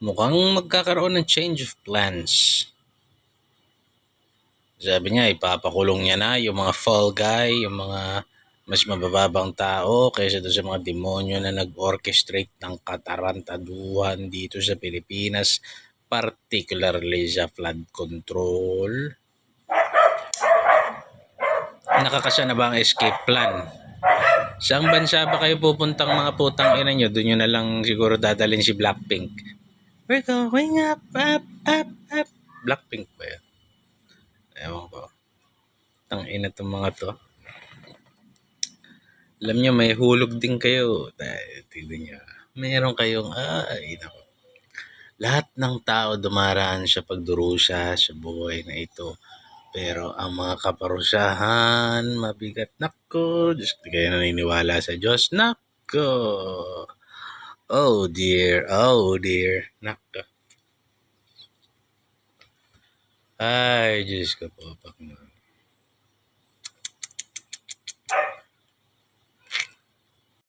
mukhang magkakaroon ng change of plans. Sabi niya, ipapakulong niya na yung mga fall guy, yung mga mas mabababang tao kaysa doon sa mga demonyo na nag-orchestrate ng katarantaduhan dito sa Pilipinas, particularly sa flood control. Nakakasya na ba ang escape plan? Saang bansa ba kayo pupuntang mga putang ina nyo? Doon nyo na lang siguro dadalhin si Blackpink. We're going up, up, up, up. Blackpink ba yun? Ewan ko. Tang ina tong mga to. Alam nyo, may hulog din kayo. Tignan nyo. Meron kayong, nako. Lahat ng tao dumaraan sa pagdurusa sa buhay na ito. Pero ang mga kaparusahan, mabigat. Nako, Diyos, di kayo naniniwala sa Diyos. Nako. Oh dear, oh dear. Nako. Ay, Diyos ko po.